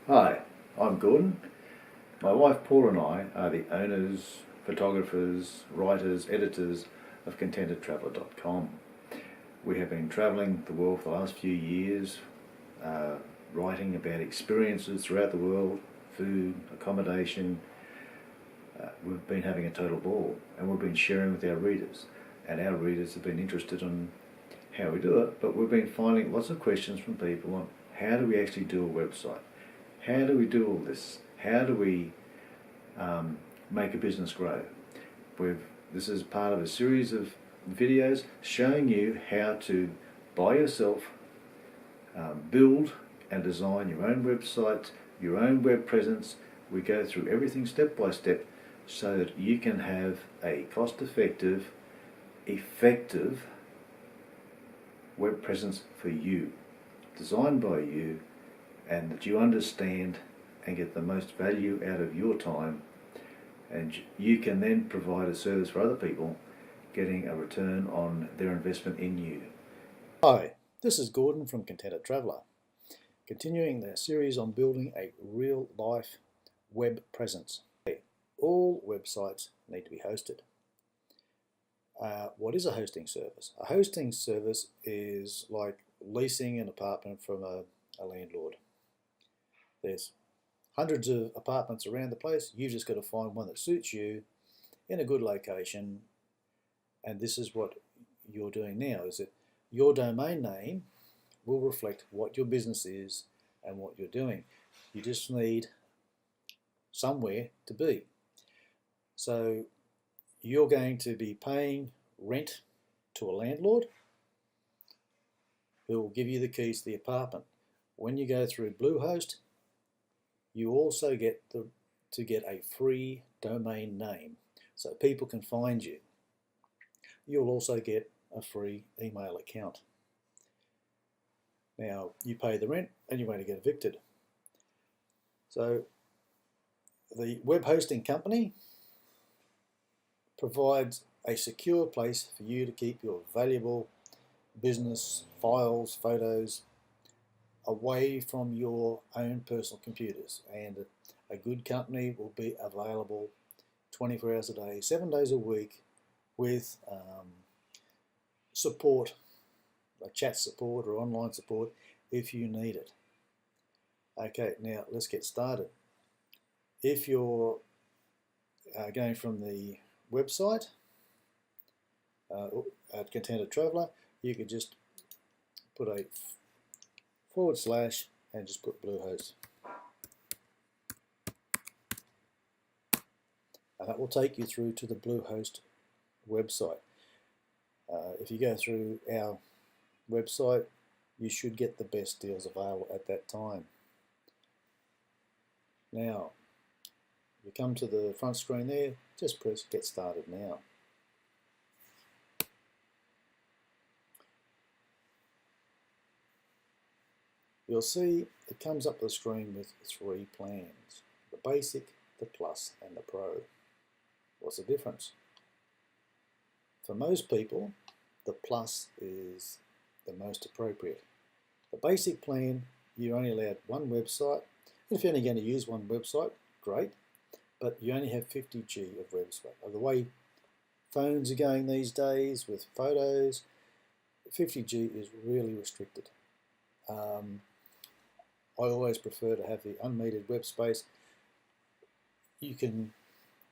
Hi, I'm Gordon. My wife Paul and I are the owners, photographers, writers, editors of ContentedTraveler.com. We have been travelling the world for the last few years, writing about experiences throughout the world, food, accommodation. We've been having a total ball, and we've been sharing with our readers. And our readers have been interested in how we do it, but we've been finding lots of questions from people on how do we actually do a website? How do we do all this? How do we make a business grow? This is part of a series of videos showing you how to, by yourself, build and design your own website, your own web presence. We go through everything step by step so that you can have a cost-effective, effective web presence for you, designed by you, and that you understand and get the most value out of your time, and you can then provide a service for other people, getting a return on their investment in you. Hi, this is Gordon from Contented Traveler, continuing the series on building a real-life web presence. All websites need to be hosted. What is a hosting service? A hosting service is like leasing an apartment from a landlord. There's hundreds of apartments around the place. You've just got to find one that suits you in a good location. And this is what you're doing now, is that your domain name will reflect what your business is and what you're doing. You just need somewhere to be. So you're going to be paying rent to a landlord who will give you the keys to the apartment. When you go through Bluehost, you also get a free domain name so people can find you. You'll also get a free email account. Now, you pay the rent and you won't get evicted. So the web hosting company provides a secure place for you to keep your valuable business files, photos, away from your own personal computers. And a good company will be available 24 hours a day, 7 days a week, with support, like chat support or online support if you need it. Okay, now let's get started. If you're going from the website at Contented Traveler, you could just put a / and just put Bluehost. And that will take you through to the Bluehost website. If you go through our website, you should get the best deals available at that time. Now, you come to the front screen there, just press Get Started Now. You'll see it comes up the screen with 3 plans: the Basic, the Plus, and the Pro. What's the difference? For most people, the Plus is the most appropriate. The Basic plan, you're only allowed one website. If you're only going to use one website, great, but you only have 50 GB of website. The way phones are going these days with photos, 50 GB is really restricted. I always prefer to have the unmetered web space. You can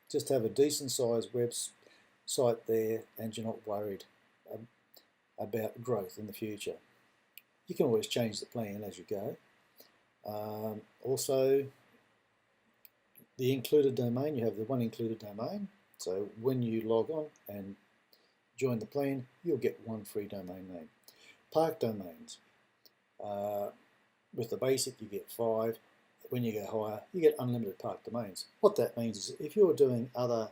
just have a decent sized website there and you're not worried about growth in the future. You can always change the plan as you go. Also, the included domain, you have the one included domain. So when you log on and join the plan, you'll get one free domain name. Park domains. With the Basic, you get 5. When you go higher, you get unlimited park domains. What that means is if you're doing other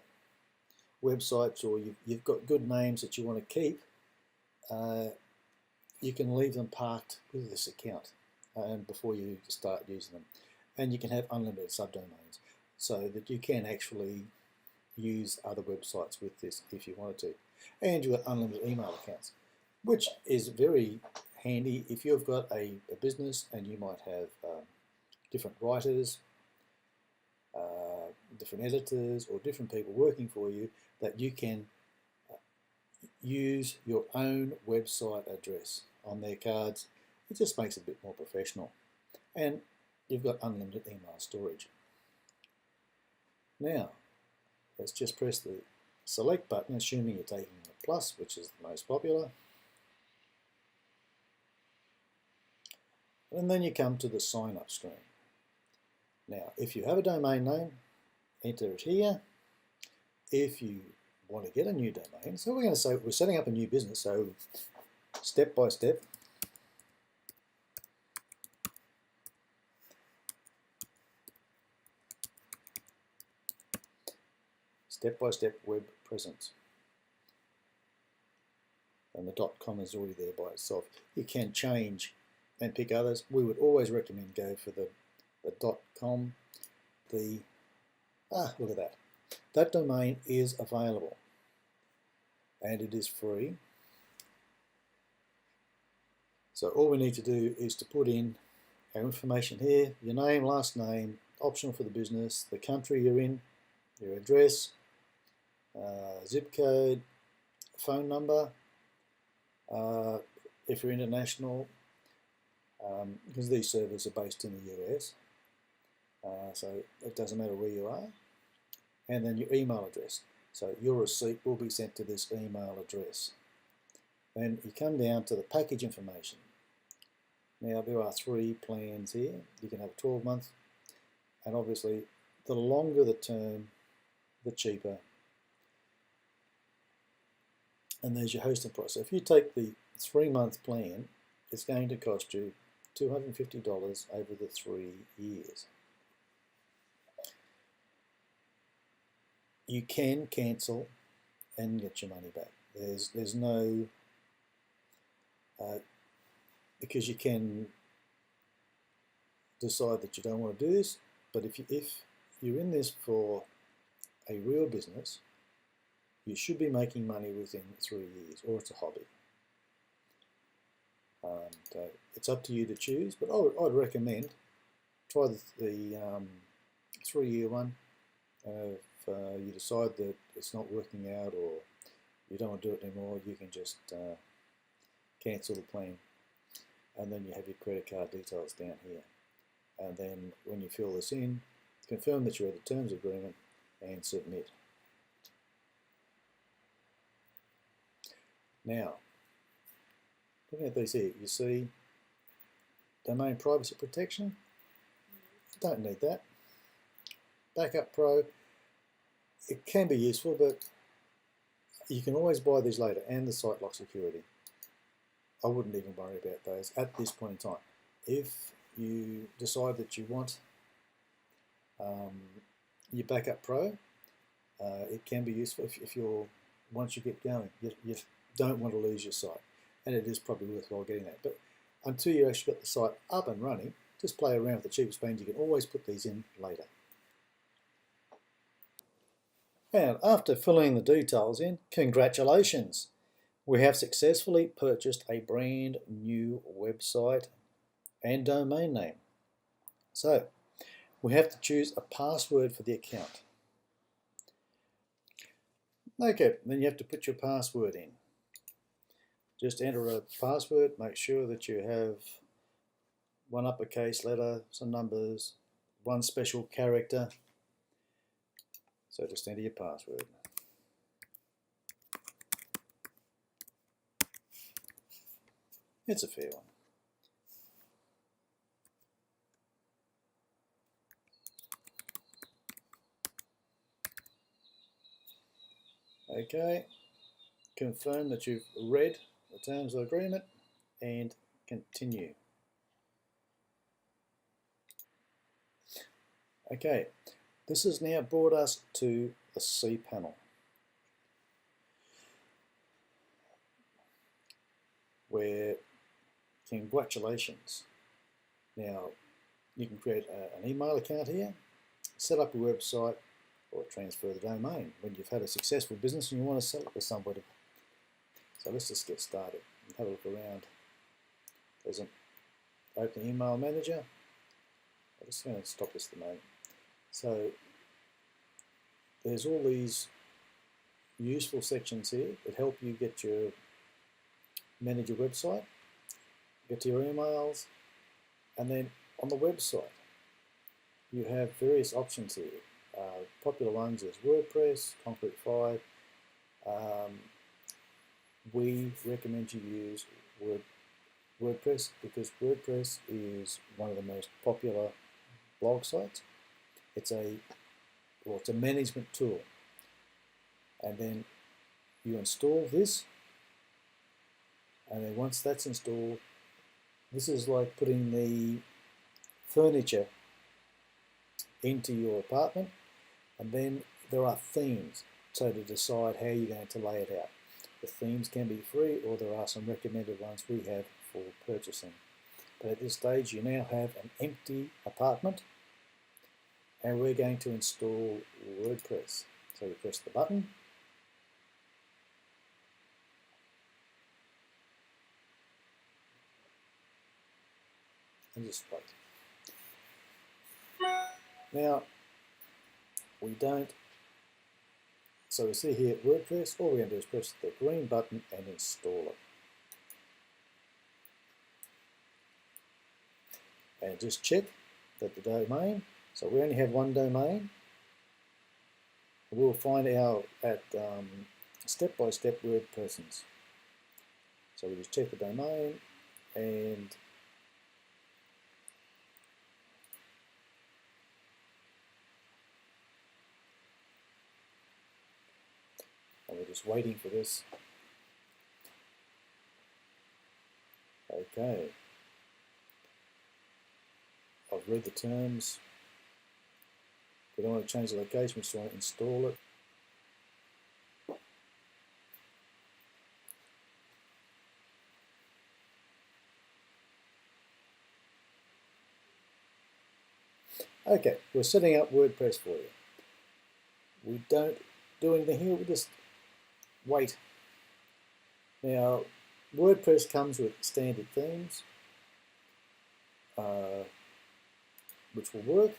websites or you've got good names that you want to keep, you can leave them parked with this account and before you start using them. And you can have unlimited subdomains so that you can actually use other websites with this if you wanted to. And you have unlimited email accounts, which is very handy if you've got a business and you might have different writers, different editors, or different people working for you, that you can use your own website address on their cards. It just makes it a bit more professional. And you've got unlimited email storage. Now, let's just press the select button, assuming you're taking the plus, which is the most popular. And then you come to the sign up screen. Now, if you have a domain name, enter it here. If you want to get a new domain, so we're going to say we're setting up a new business, so step by step. Step-by-step web presence. And the .com is already there by itself. You can change and pick others. We would always recommend go for the .com. Look at that. That domain is available and it is free. So all we need to do is to put in our information here, your name, last name, optional for the business, the country you're in, your address, zip code, phone number, if you're international, because these servers are based in the US, so it doesn't matter where you are, and then your email address. So your receipt will be sent to this email address. Then you come down to the package information. Now there are 3 plans here. You can have a 12-month, and obviously the longer the term, the cheaper. And there's your hosting price. So if you take the 3-month plan, it's going to cost you $250 over the 3 years. You can cancel and get your money back. There's no because you can decide that you don't want to do this, but if you're in this for a real business, you should be making money within 3 years, or it's a hobby. So it's up to you to choose, but I'd recommend try the 3-year one. If you decide that it's not working out or you don't want to do it anymore, you can just cancel the plan, and then you have your credit card details down here. And then when you fill this in, confirm that you're at the terms agreement and submit. Now, looking at these here, you see domain privacy protection. Don't need that. Backup Pro, it can be useful, but you can always buy these later, and the site lock security. I wouldn't even worry about those at this point in time. If you decide that you want your Backup Pro, it can be useful if you're, once you get going, you don't want to lose your site, and it is probably worthwhile getting that. But until you actually got the site up and running, just play around with the cheapest plans. You can always put these in later. And after filling the details in, congratulations! We have successfully purchased a brand new website and domain name. So we have to choose a password for the account. Okay, then you have to put your password in. Just enter a password, make sure that you have one uppercase letter, some numbers, one special character. So just enter your password. It's a fair one. Okay, confirm that you've read the terms of agreement and continue. Okay, this has now brought us to the Cpanel, where congratulations. Now you can create an email account here, set up your website, or transfer the domain when you've had a successful business and you want to sell it to somebody. So let's just get started and have a look around. There's an open email manager, I'm just going to stop this at the moment. So there's all these useful sections here that help you manage your website, get to your emails, and then on the website you have various options here. Popular ones is WordPress, Concrete 5. We recommend you use WordPress because WordPress is one of the most popular blog sites. It's a management tool, and then you install this, and then once that's installed, this is like putting the furniture into your apartment, and then there are themes so to decide how you're going to lay it out. The themes can be free, or there are some recommended ones we have for purchasing. But at this stage you now have an empty apartment, and we're going to install WordPress. So you press the button, and just wait. Now, we don't, so we see here WordPress, all we're going to do is press the green button and install it. And just check that the domain, so we only have one domain. We'll find out at step-by-step WordPressons. So we just check the domain, and we're just waiting for this. Okay. I've read the terms. We don't want to change the location, we just want to install it. Okay, we're setting up WordPress for you. We don't do anything here, we just wait. Now, WordPress comes with standard themes, which will work.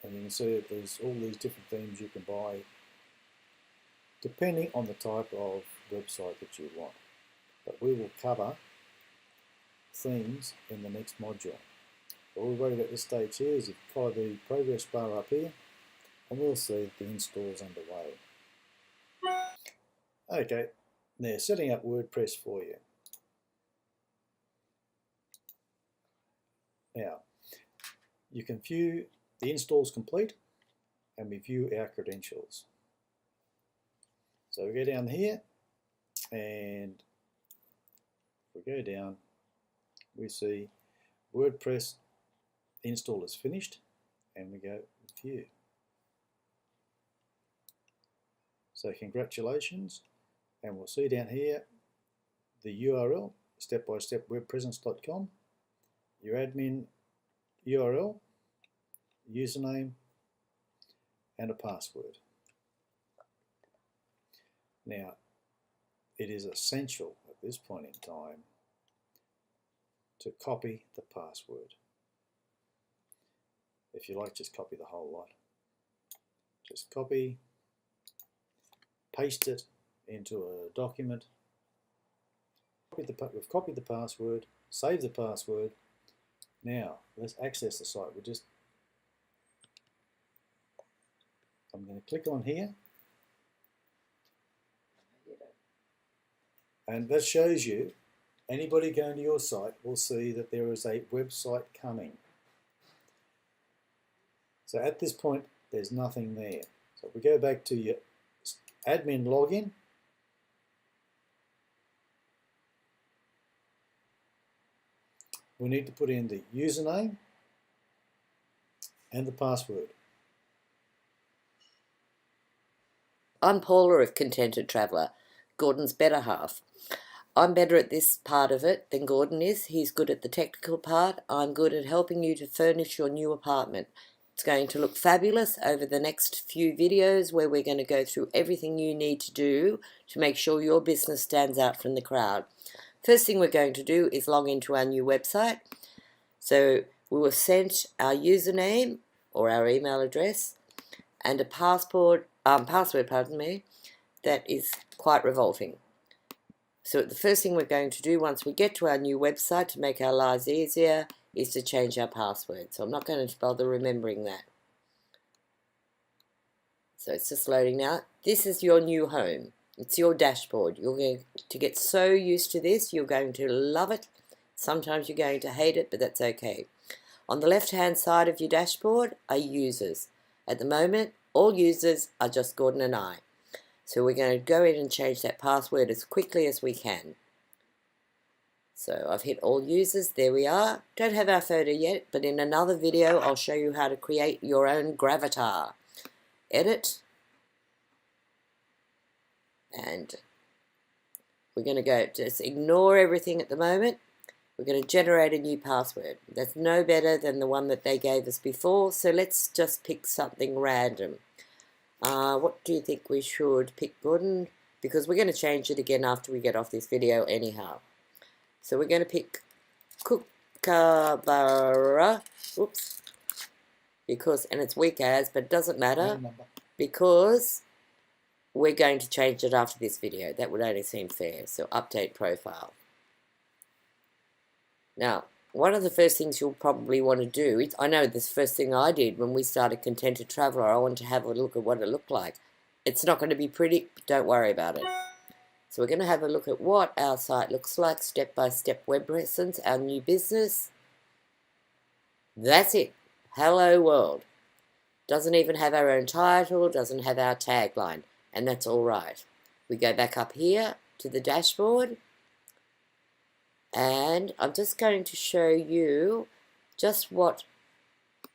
And you can see that there's all these different themes you can buy depending on the type of website that you want. But we will cover themes in the next module. All we're worried about this stage here is if you follow the progress bar up here, and we'll see the install's underway. Okay, now setting up WordPress for you. Now, you can view the install's complete, and we view our credentials. So we go down here, and if we go down, we see WordPress install is finished, and we go view. So congratulations, and we'll see down here the URL, stepbystepwebpresence.com, your admin URL, username, and a password. Now, it is essential at this point in time to copy the password. If you like, just copy the whole lot. Just copy, paste it into a document. We've copied the password, save the password. Now, let's access the site. I'm going to click on here, and that shows you, anybody going to your site will see that there is a website coming. So at this point, there's nothing there. So if we go back to your admin login, we need to put in the username and the password. I'm Paula of Contented Traveller, Gordon's better half. I'm better at this part of it than Gordon is. He's good at the technical part. I'm good at helping you to furnish your new apartment. It's going to look fabulous over the next few videos where we're going to go through everything you need to do to make sure your business stands out from the crowd. First thing we're going to do is log into our new website. So we were sent our username or our email address and a password, that is quite revolting. So the first thing we're going to do once we get to our new website to make our lives easier is to change our password. So I'm not going to bother remembering that. So it's just loading now. This is your new home. It's your dashboard. You're going to get so used to this, you're going to love it. Sometimes you're going to hate it, but that's okay. On the left-hand side of your dashboard are users. At the moment, all users are just Gordon and I. So we're going to go in and change that password as quickly as we can. So I've hit all users, there we are. Don't have our photo yet, but in another video I'll show you how to create your own gravatar. Edit. And we're going to go, just ignore everything at the moment. We're going to generate a new password. That's no better than the one that they gave us before, so let's just pick something random. What do you think we should pick, Gordon? Because we're going to change it again after we get off this video anyhow. So we're going to pick Kookaburra. Oops. Because, and it's weak as, but it doesn't matter. Because we're going to change it after this video. That would only seem fair. So update profile. Now, one of the first things you'll probably want to do, I know this first thing I did when we started Contented Traveller, I wanted to have a look at what it looked like. It's not going to be pretty, but don't worry about it. So we're going to have a look at what our site looks like, step-by-step web lessons, our new business. That's it. Hello world. Doesn't even have our own title, doesn't have our tagline, and that's all right. We go back up here to the dashboard. And I'm just going to show you just what,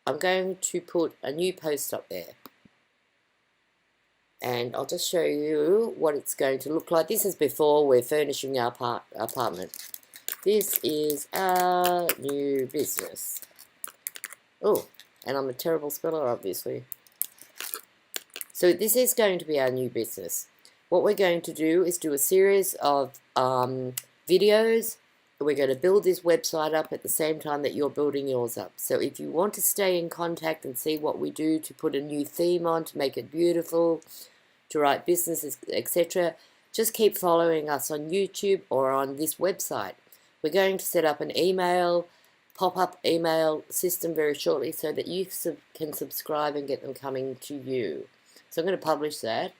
I'm going to put a new post up there. And I'll just show you what it's going to look like. This is before we're furnishing our apartment. This is our new business. Oh, and I'm a terrible speller, obviously. So this is going to be our new business. What we're going to do is do a series of videos. We're going to build this website up at the same time that you're building yours up. So if you want to stay in contact and see what we do to put a new theme on, to make it beautiful, to write businesses, etc., just keep following us on YouTube or on this website. We're going to set up an email, pop-up email system very shortly so that you can subscribe and get them coming to you. So I'm going to publish that.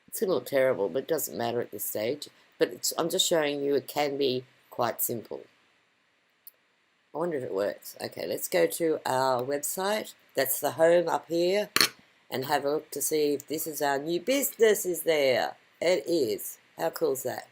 It's going to look terrible, but it doesn't matter at this stage. But I'm just showing you it can be quite simple. I wonder if it works. Okay, let's go to our website. That's the home up here, and have a look to see if this is our new business is there. It is. How cool is that?